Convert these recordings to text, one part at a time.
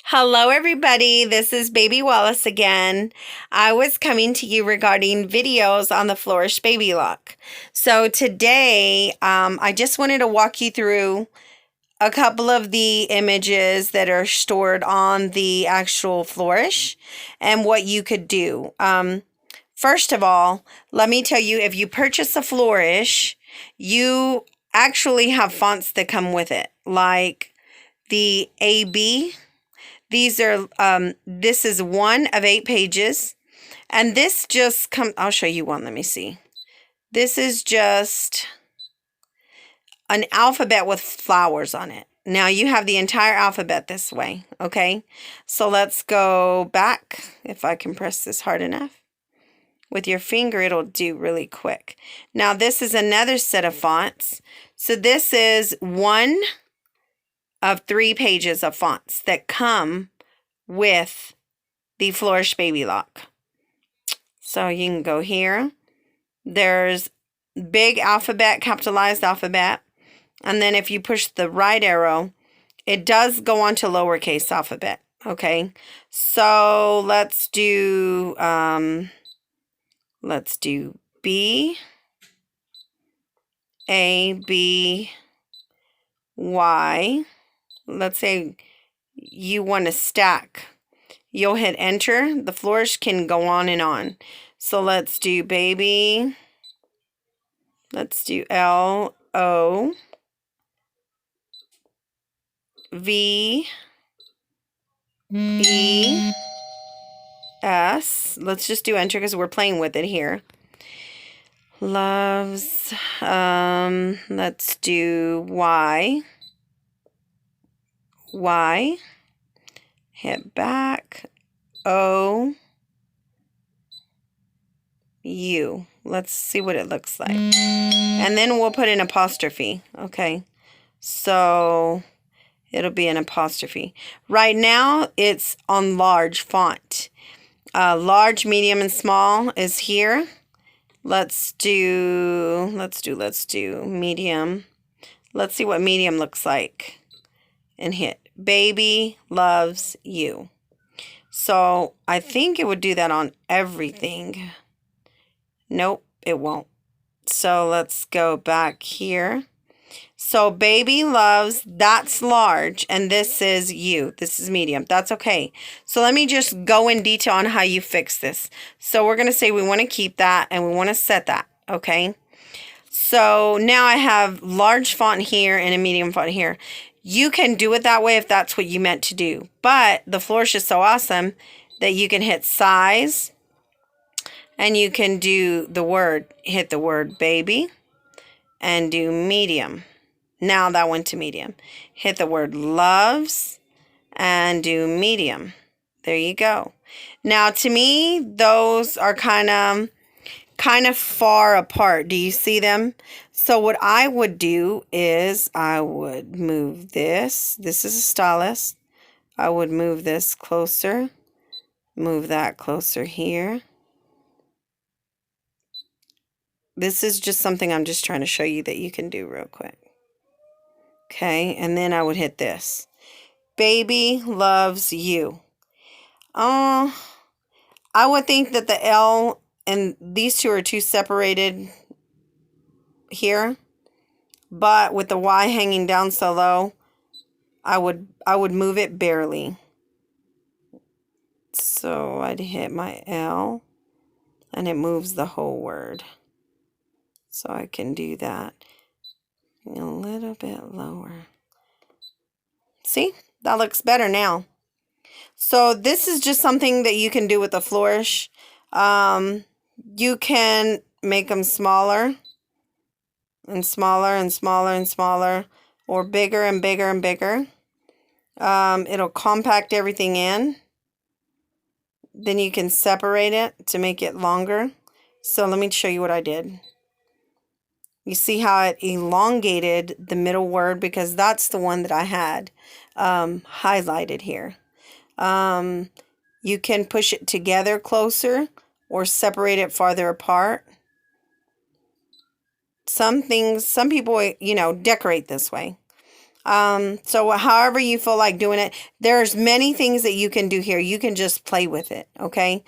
Hello, everybody. This is Baby Wallace again. I was coming to you regarding videos on the Flourish Baby Lock. So today, I just wanted to walk you through a couple of the images that are stored on the actual Flourish and what you could do. First of all, let me tell you, if you purchase a Flourish, you actually have fonts that come with it, like the AB. These are, this is one of 8 pages. And this just comes, I'll show you one. Let me see. This is just an alphabet with flowers on it. Now you have the entire alphabet this way. Okay. So let's go back. If I can press this hard enough. With your finger, it'll do really quick. Now this is another set of fonts. So this is one of 3 pages of fonts that come with the Flourish Baby Lock. So you can go here. There's big alphabet, capitalized alphabet. And then if you push the right arrow, it does go on to lowercase alphabet. Okay. So let's do B, A, B, Y. Let's say you want to stack. You'll hit enter. The Flourish can go on and on. So let's do baby. Let's do L, O, V, E, S. Let's just do enter because we're playing with it here. Loves. Let's do Y. Y. Hit back. O. U. Let's see what it looks like. And then we'll put an apostrophe. Okay. So it'll be an apostrophe. Right now it's on large font. Large, medium, and small is here. Let's do medium. Let's see what medium looks like. And hit baby loves you. So I think it would do that on everything. Nope, it won't. So let's go back here. So baby loves, that's large, and this is you. This is medium. That's okay. So let me just go in detail on how you fix this. So we're going to say we want to keep that and we want to set that. Okay. So now I have large font here and a medium font here. You can do it that way if that's what you meant to do. But the Flourish is so awesome that you can hit size and you can do the word, hit the word baby and do medium. Now that went to medium. Hit the word loves and do medium. There you go. Now to me, those are kind of far apart. Do you see them? So what I would do is I would move this. This is a stylus. I would move this closer. Move that closer here. This is just something I'm just trying to show you that you can do real quick. Okay, and then I would hit this. Baby loves you. I would think that the L and these two are too separated here. But with the Y hanging down so low, I would move it barely. So I'd hit my L and it moves the whole word. So I can do that a little bit lower. See, that looks better now. So this is just something that you can do with the Flourish. You can make them smaller and smaller and smaller and smaller, or bigger and bigger and bigger. It'll compact everything in. Then you can separate it to make it longer. So let me show you what I did. You see how it elongated the middle word because that's the one that I had highlighted here. You can push it together closer or separate it farther apart. Some people, decorate this way. So however you feel like doing it, there's many things that you can do here. You can just play with it, okay?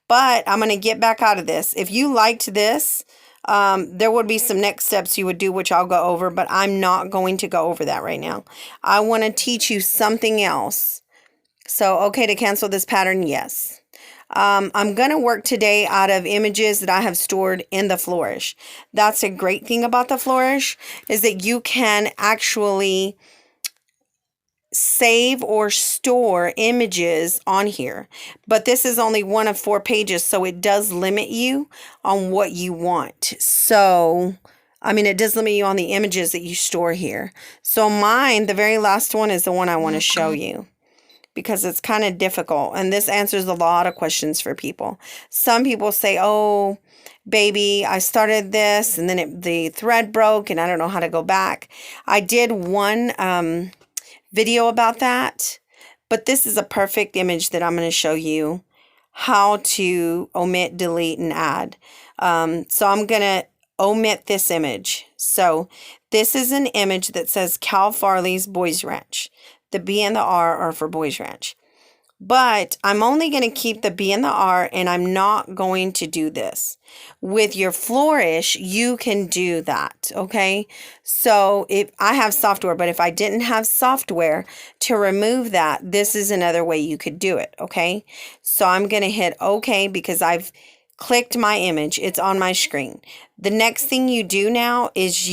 But I'm going to get back out of this. If you liked this, there would be some next steps you would do, which I'll go over, but I'm not going to go over that right now. I want to teach you something else. So, okay, to cancel this pattern, yes. I'm going to work today out of images that I have stored in the Flourish. That's a great thing about the Flourish, is that you can actually save or store images on here. But this is only one of 4 pages, so it does limit you on what you want. So, I mean, it does limit you on the images that you store here. So mine, the very last one, is the one I want to show you, because it's kind of difficult. And this answers a lot of questions for people. Some people say, oh, baby, I started this and then the thread broke and I don't know how to go back. I did one video about that, but this is a perfect image that I'm going to show you how to omit, delete, and add. So I'm going to omit this image. So this is an image that says Cal Farley's Boys Ranch. The B and the R are for Boys Ranch. But I'm only going to keep the B and the R, and I'm not going to do this. With your Flourish, you can do that, okay? So if I have software, but if I didn't have software to remove that, this is another way you could do it, okay? So I'm going to hit OK because I've clicked my image. It's on my screen. The next thing you do now is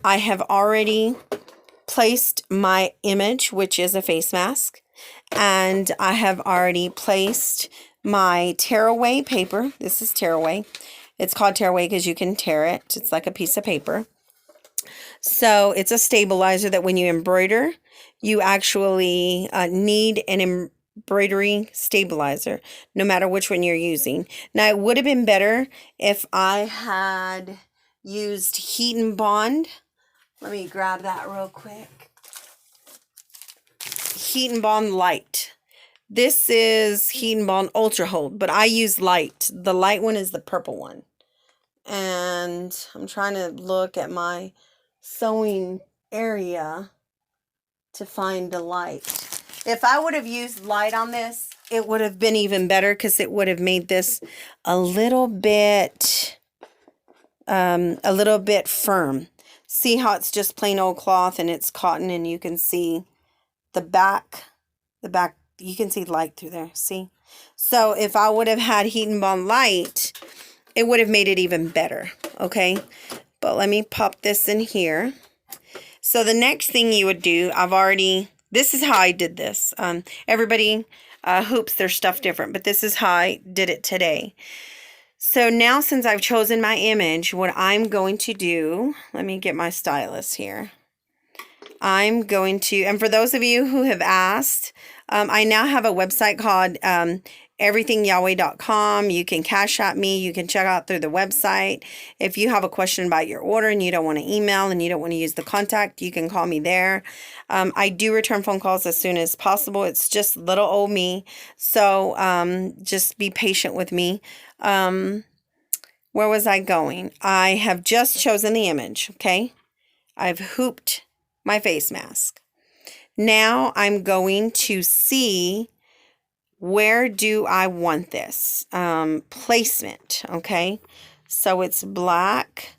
I have already placed my image, which is a face mask. And I have already placed my tearaway paper. This is tearaway. It's called tearaway because you can tear it. It's like a piece of paper. So it's a stabilizer that when you embroider, you actually need an embroidery stabilizer, no matter which one you're using. Now, it would have been better if I had used Heat and Bond. Let me grab that real quick. Heat and Bond Light. This is Heat and Bond Ultra Hold, but I use light. The light one is the purple one. And I'm trying to look at my sewing area to find the light. If I would have used light on this, it would have been even better because it would have made this a little bit firm. See how it's just plain old cloth and it's cotton, and you can see the back, you can see light through there, see? So if I would have had Heat and Bond Light, it would have made it even better, okay? But let me pop this in here. So the next thing you would do, this is how I did this. Everybody hoops their stuff different, but this is how I did it today. So now since I've chosen my image, what I'm going to do, let me get my stylus here. I'm going to, and for those of you who have asked, I now have a website called everythingyahweh.com. You can Cashapp me. You can check out through the website. If you have a question about your order and you don't want to email and you don't want to use the contact, you can call me there. I do return phone calls as soon as possible. It's just little old me. So just be patient with me. Where was I going? I have just chosen the image, okay? I've hooped my face mask. Now I'm going to see, where do I want this placement, okay? So it's black.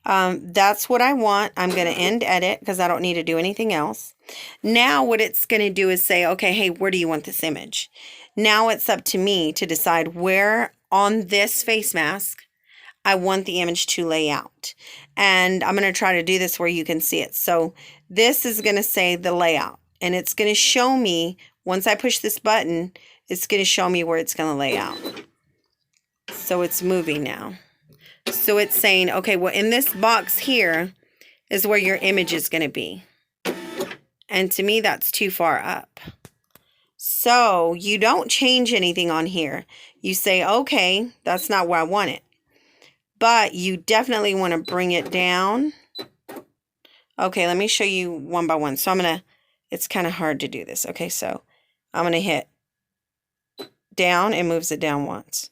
That's what I want. I'm going to end edit because I don't need to do anything else. Now what it's going to do is say, okay, hey, where do you want this image? Now it's up to me to decide where on this face mask I want the image to lay out. And I'm going to try to do this where you can see it. So this is going to say the layout. And it's going to show me, once I push this button, it's going to show me where it's going to lay out. So it's moving now. So it's saying, okay, well, in this box here is where your image is going to be. And to me, that's too far up. So you don't change anything on here. You say, okay, that's not where I want it. But you definitely want to bring it down. Okay, let me show you one by one. So it's kind of hard to do this. Okay, so I'm going to hit down. It moves it down once.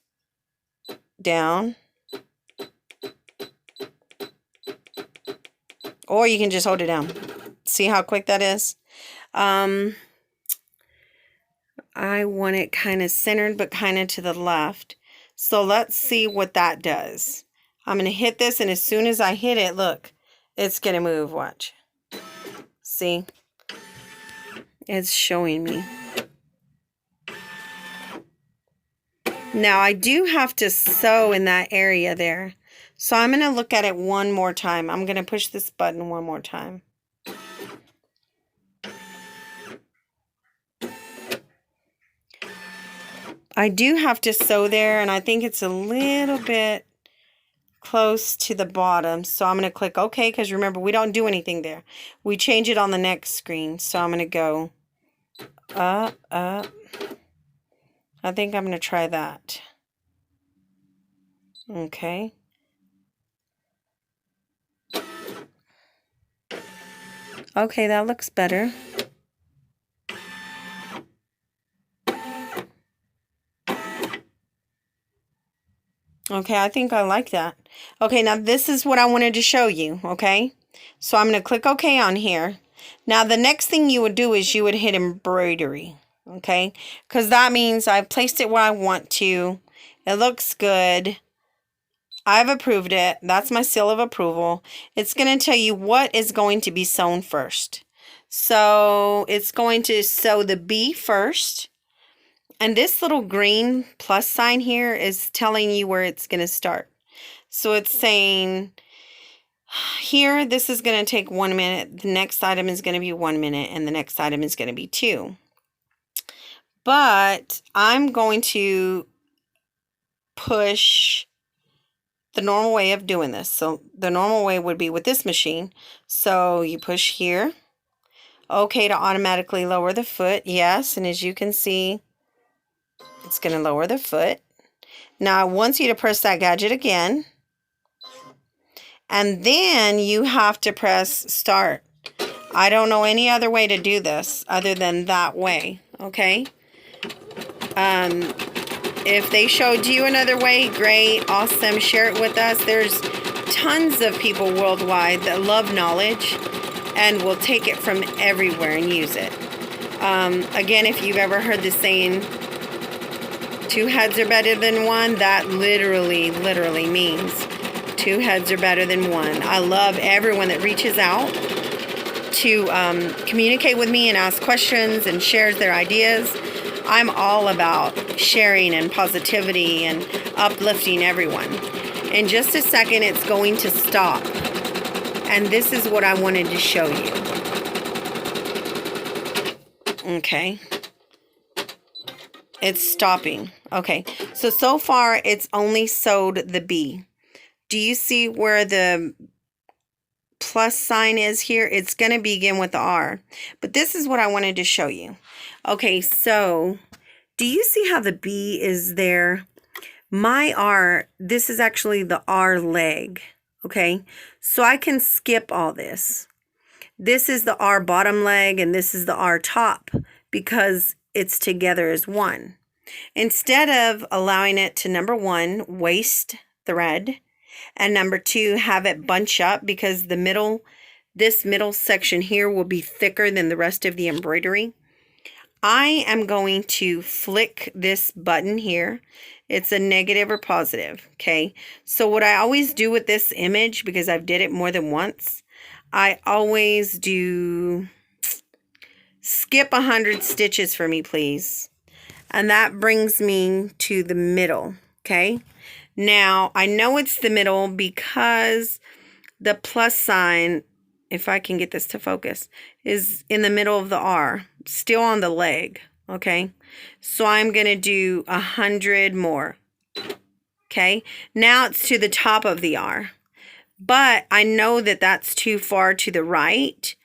Down. Or you can just hold it down. See how quick that is? I want it kind of centered, but kind of to the left. So let's see what that does. I'm going to hit this, and as soon as I hit it, look, it's going to move. Watch. See? It's showing me. Now, I do have to sew in that area there. So I'm going to look at it one more time. I'm going to push this button one more time. I do have to sew there, and I think it's a little bit close to the bottom. So I'm going to click OK, because remember, we don't do anything there. We change it on the next screen. So I'm going to go up, up. I think I'm going to try that. Okay. Okay, that looks better. Okay, I think I like that. Okay, now this is what I wanted to show you, okay? So I'm going to click OK on here. Now the next thing you would do is you would hit embroidery, okay? Because that means I've placed it where I want to. It looks good. I've approved it. That's my seal of approval. It's going to tell you what is going to be sewn first. So it's going to sew the B first. And this little green plus sign here is telling you where it's going to start. So it's saying here, this is going to take 1 minute. The next item is going to be 1 minute. And the next item is going to be 2. But I'm going to push the normal way of doing this. So the normal way would be with this machine. So you push here. Okay, to automatically lower the foot. Yes, and as you can see, it's going to lower the foot. Now I want you to press that gadget again. And then you have to press start. I don't know any other way to do this other than that way. Okay. If they showed you another way, great, awesome, share it with us. There's tons of people worldwide that love knowledge and will take it from everywhere and use it. Again, if you've ever heard the saying, 2 heads are better than one, that literally means 2 heads are better than one. I love everyone that reaches out to communicate with me and ask questions and shares their ideas. I'm all about sharing and positivity and uplifting everyone. In just a second, it's going to stop. And this is what I wanted to show you. Okay. It's stopping. Okay. So far, it's only sewed the B. Do you see where the plus sign is here? It's going to begin with the R. But this is what I wanted to show you. Okay, so do you see how the B is there? My R, this is actually the R leg, okay? So I can skip all this. This is the R bottom leg, and this is the R top, because it's together as one. Instead of allowing it to, number 1, waste thread, and number 2, have it bunch up, because this middle section here will be thicker than the rest of the embroidery. I am going to flick this button here. It's a negative or positive, okay? So what I always do with this image, because I've did it more than once, I always do skip 100 stitches for me, please. And that brings me to the middle, okay? Now, I know it's the middle because the plus sign, if I can get this to focus, is in the middle of the R, still on the leg, okay? So I'm going to do 100 more, okay? Now it's to the top of the R, but I know that that's too far to the right,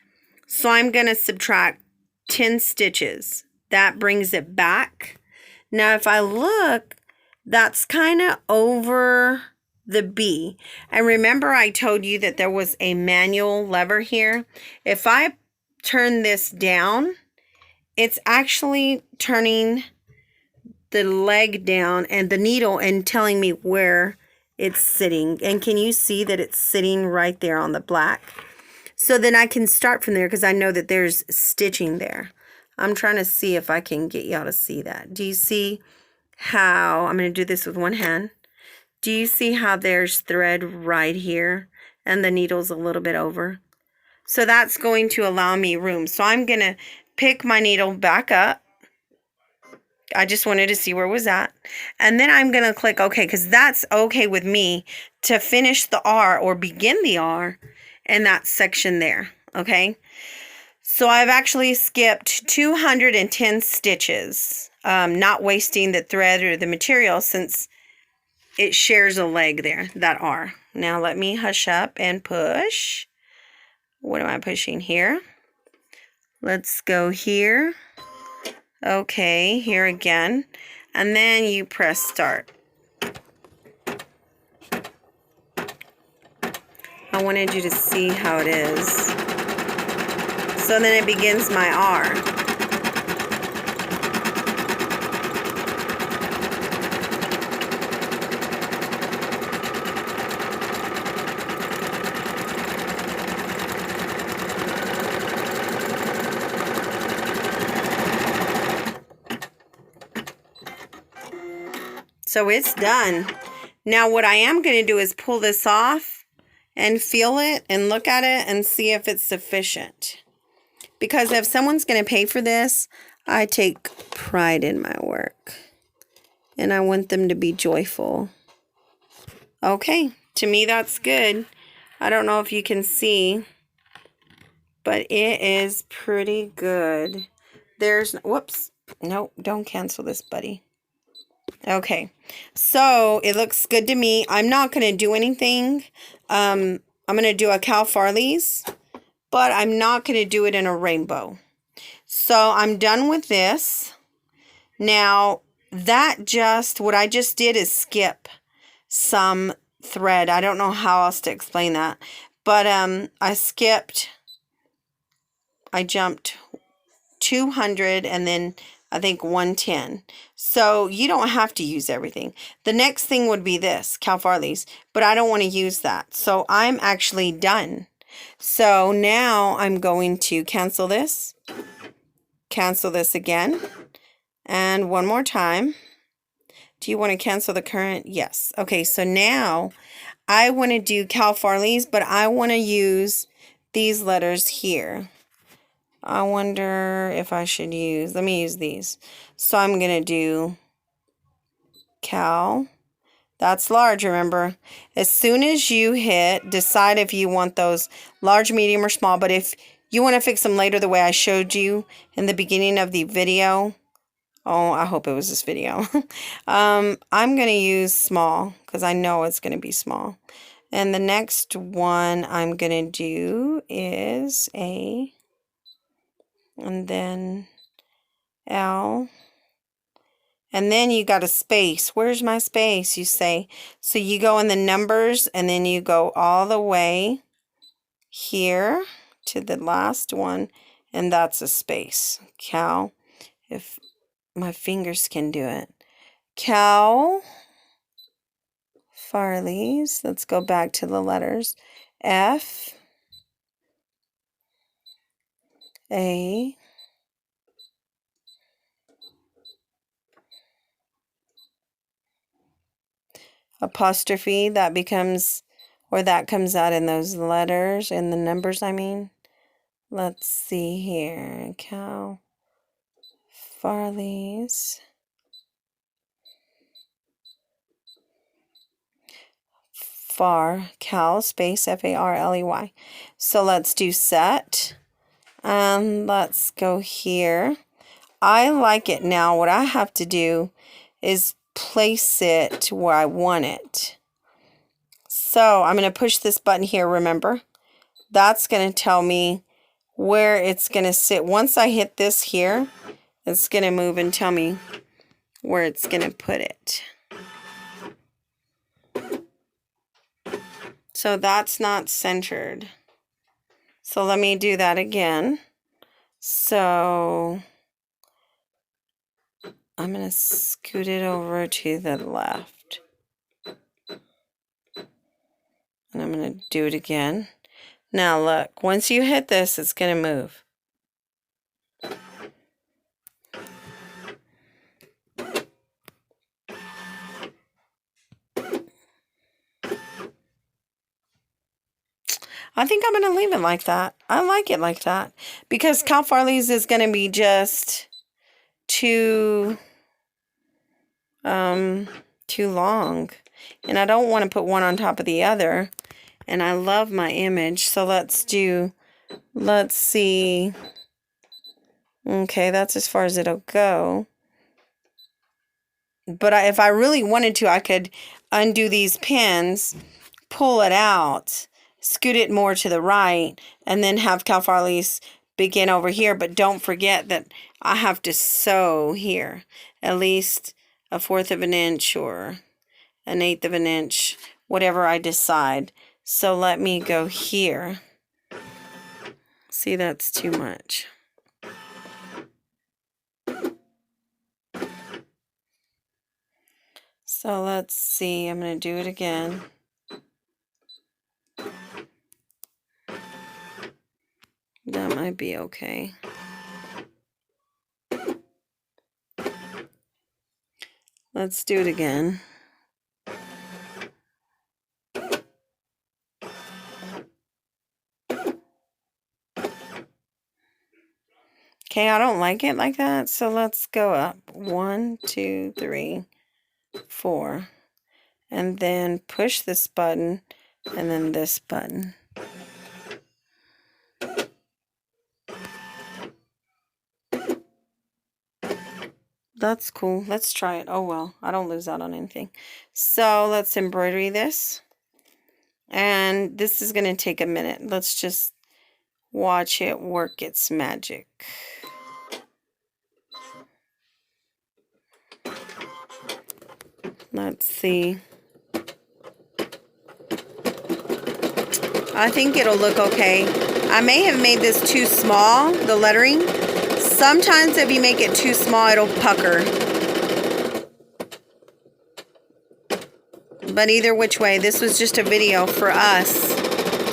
so I'm going to subtract 10 stitches. That brings it back. Now, if I look, that's kind of over the B. And remember, I told you that there was a manual lever here. If I turn this down, it's actually turning the leg down and the needle and telling me where it's sitting. And can you see that it's sitting right there on the black? So then I can start from there because I know that there's stitching there. I'm trying to see if I can get y'all to see that. Do you see how, I'm going to do this with one hand. Do you see how there's thread right here and the needle's a little bit over? So that's going to allow me room. So I'm going to pick my needle back up. I just wanted to see where it was at. And then I'm going to click OK because that's okay with me to finish the R or begin the R in that section there. Okay. So I've actually skipped 210 stitches, not wasting the thread or the material since it shares a leg there, that R. Now let me hush up and push. What am I pushing here? Let's go here. Okay, here again. And then you press start. I wanted you to see how it is. So then it begins my R. So it's done. Now what I am going to do is pull this off and feel it and look at it and see if it's sufficient. Because if someone's going to pay for this, I take pride in my work. And I want them to be joyful. Okay, to me that's good. I don't know if you can see, but it is pretty good. There's, whoops, nope, don't cancel this, buddy. Okay, so it looks good to me. I'm not going to do anything. I'm going to do a Cal Farley's, but I'm not going to do it in a rainbow. So I'm done with this. Now, what I just did is skip some thread. I don't know how else to explain that. But I jumped 200 and then I think 110. So you don't have to use everything. The next thing would be this, Cal Farley's, but I don't want to use that. So I'm actually done. So now I'm going to cancel this again, and one more time. Do you want to cancel the current? Yes. Okay, so now I want to do Cal Farley's, but I want to use these letters here. I wonder if I should use, let me use these. So I'm going to do Cal. That's large, remember. As soon as you hit, decide if you want those large, medium, or small. But if you want to fix them later the way I showed you in the beginning of the video. Oh, I hope it was this video. I'm going to use small because I know it's going to be small. And the next one I'm going to do is A. And then L. And then you got a space. Where's my space, you say? So you go in the numbers and then you go all the way here to the last one. And that's a space. Cal. If my fingers can do it. Cal Farley's. Let's go back to the letters. F. A. Apostrophe, that becomes, or that comes out in those letters, in the numbers, I mean. Let's see here. Cal Farley's. Cal, space, F-A-R-L-E-Y. So let's do set. And let's go here. I like it now. What I have to do is place it where I want it. So I'm going to push this button here, remember? That's going to tell me where it's going to sit. Once I hit this here, it's going to move and tell me where it's going to put it. So that's not centered. So let me do that again. So I'm going to scoot it over to the left. And I'm going to do it again. Now look, once you hit this, it's going to move. I think I'm going to leave it like that. I like it like that. Because Cal Farley's is going to be just too long. And I don't want to put one on top of the other. And I love my image. So let's see. Okay, that's as far as it'll go. But if I really wanted to, I could undo these pins, pull it out, scoot it more to the right, and then have Cal Farley's begin over here. But don't forget that I have to sew here at least 1/4 of an inch or 1/8 of an inch, whatever I decide. So let me go here. See, that's too much. So let's see, I'm going to do it again. That might be okay. Let's do it again. Okay, I don't like it like that, so let's go up. 1, 2, 3, 4. And then push this button, and then this button. That's cool. Let's try it. Oh, well, I don't lose out on anything. So let's embroidery this. And this is going to take a minute. Let's just watch it work its magic. Let's see. I think it'll look okay. I may have made this too small, the lettering. Sometimes if you make it too small, it'll pucker. But either which way, this was just a video for us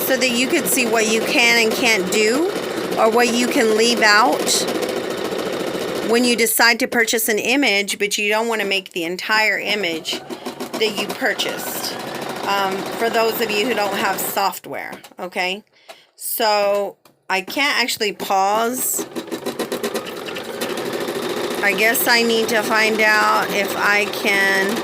so that you could see what you can and can't do, or what you can leave out when you decide to purchase an image, but you don't want to make the entire image that you purchased. For those of you who don't have software, okay? So I can't actually pause. I guess I need to find out if I can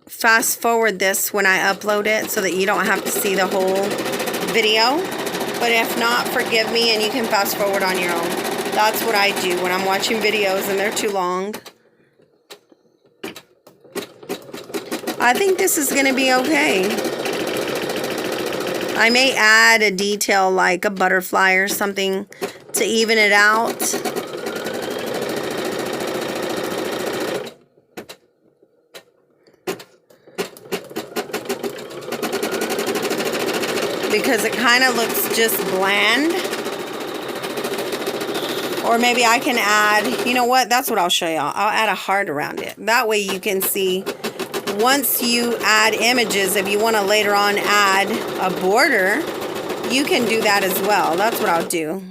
fast forward this when I upload it so that you don't have to see the whole video. But if not, forgive me and you can fast forward on your own. That's what I do when I'm watching videos and they're too long. I think this is going to be okay. I may add a detail like a butterfly or something to even it out. Because it kind of looks just bland. Or maybe I can add, you know what, that's what I'll show y'all. I'll add a heart around it. That way you can see, once you add images, if you want to later on add a border, you can do that as well. That's what I'll do.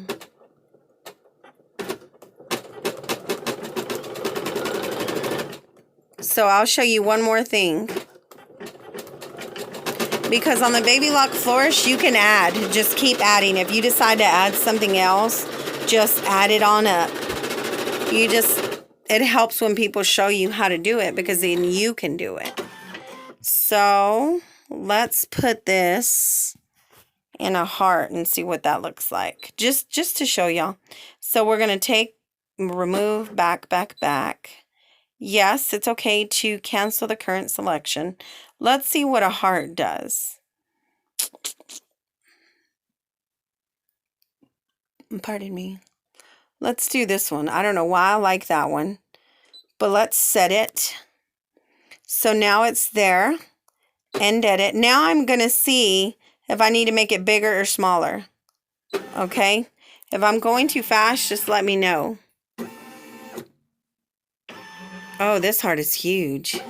So I'll show you one more thing. Because on the Baby Lock Flourish, you can add. Just keep adding. If you decide to add something else, just add it on up. It helps when people show you how to do it, because then you can do it. So let's put this in a heart and see what that looks like. Just to show y'all. So we're going to remove back. Yes, it's okay to cancel the current selection. Let's see what a heart does. Pardon me. Let's do this one. I don't know why I like that one. But let's set it. So now it's there. End edit. Now I'm going to see if I need to make it bigger or smaller. Okay? If I'm going too fast, just let me know. Oh, this heart is huge.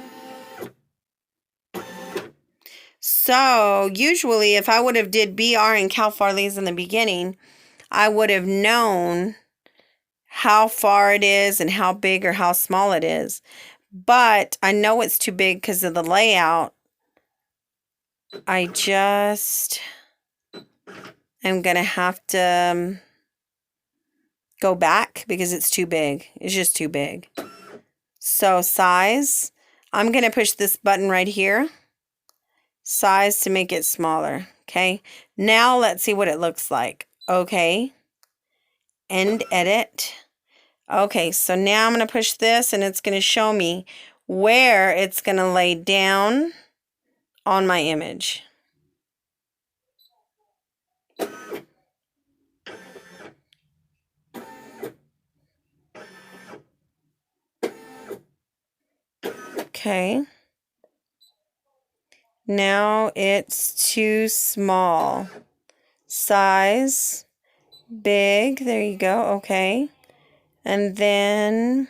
So usually if I would have did BR and Cal Farley's in the beginning, I would have known how far it is and how big or how small it is. But I know it's too big because of the layout. I just am going to have to go back because it's too big. It's just too big. So size, I'm going to push this button right here. Size to make it smaller. Okay. Now let's see what it looks like. Okay. End edit. Okay. So now I'm going to push this and it's going to show me where it's going to lay down on my image. Okay. Now it's too small. Size, big. There you go. Okay. And then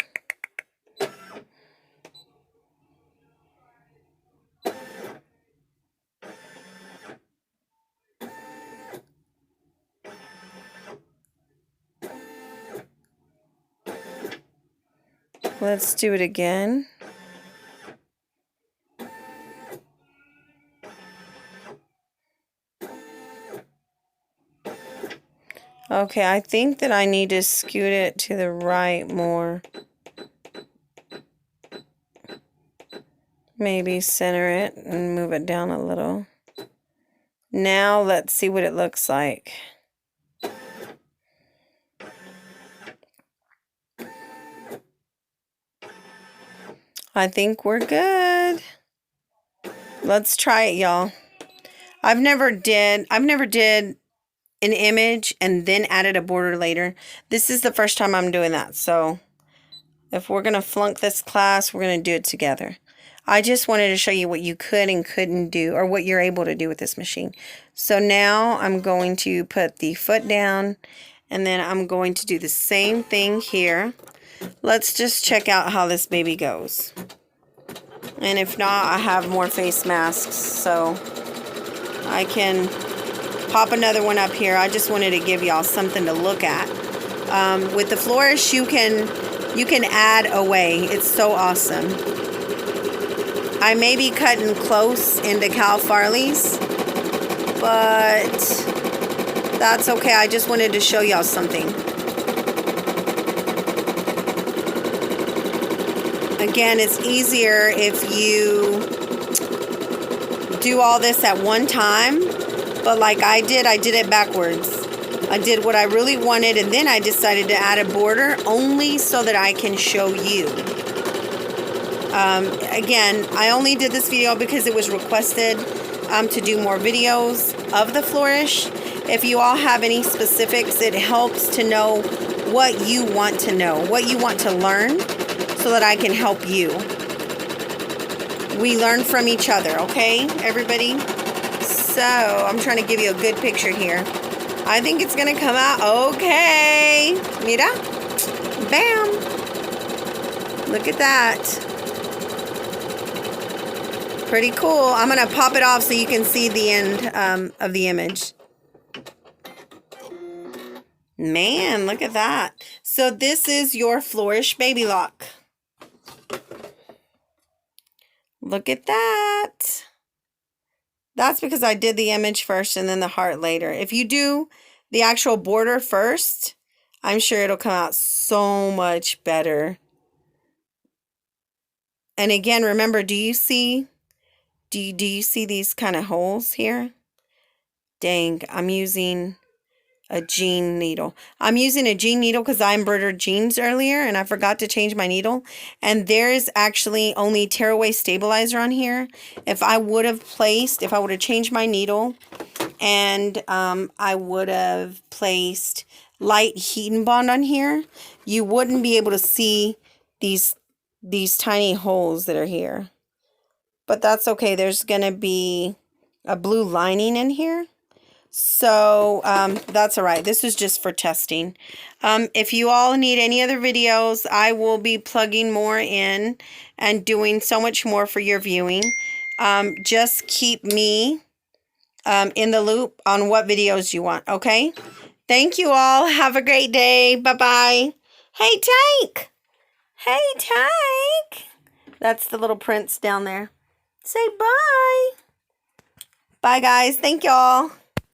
let's do it again. Okay, I think that I need to scoot it to the right more. Maybe center it and move it down a little. Now let's see what it looks like. I think we're good. Let's try it, y'all. I've never did an image and then added a border later. This is the first time I'm doing that. So if we're going to flunk this class, we're going to do it together. I just wanted to show you what you could and couldn't do, or what you're able to do with this machine. So now I'm going to put the foot down, and then I'm going to do the same thing here. Let's just check out how this baby goes. And if not, I have more face masks, so I can pop another one up here. I just wanted to give y'all something to look at. With the Flourish, you can add away. It's so awesome. I may be cutting close into Cal Farley's, but that's okay. I just wanted to show y'all something. Again, it's easier if you do all this at one time, but like I did it backwards. I did what I really wanted, and then I decided to add a border only so that I can show you. Again, I only did this video because it was requested to do more videos of the Flourish. If you all have any specifics, it helps to know what you want to know, what you want to learn, so that I can help you. We learn from each other, okay, everybody? So, I'm trying to give you a good picture here. I think it's going to come out okay. Mira. Bam. Look at that. Pretty cool. I'm going to pop it off so you can see the end of the image. Man, look at that. So this is your Flourish Baby Lock. Look at that. That's because I did the image first and then the heart later. If you do the actual border first, I'm sure it'll come out so much better. And again, remember, do you see these kind of holes here? Dang, I'm using a jean needle. I'm using a jean needle because I embroidered jeans earlier and I forgot to change my needle. And there's actually only tearaway stabilizer on here. If I would have changed my needle and I would have placed light heat and bond on here, you wouldn't be able to see these tiny holes that are here. But that's okay. There's going to be a blue lining in here. So that's all right. This is just for testing. If you all need any other videos, I will be plugging more in and doing so much more for your viewing. just keep me in the loop on what videos you want, okay? Thank you all. Have a great day. Bye-bye. Hey, Tank. Hey, Tank. That's the little prince down there. Say bye. Bye, guys. Thank y'all.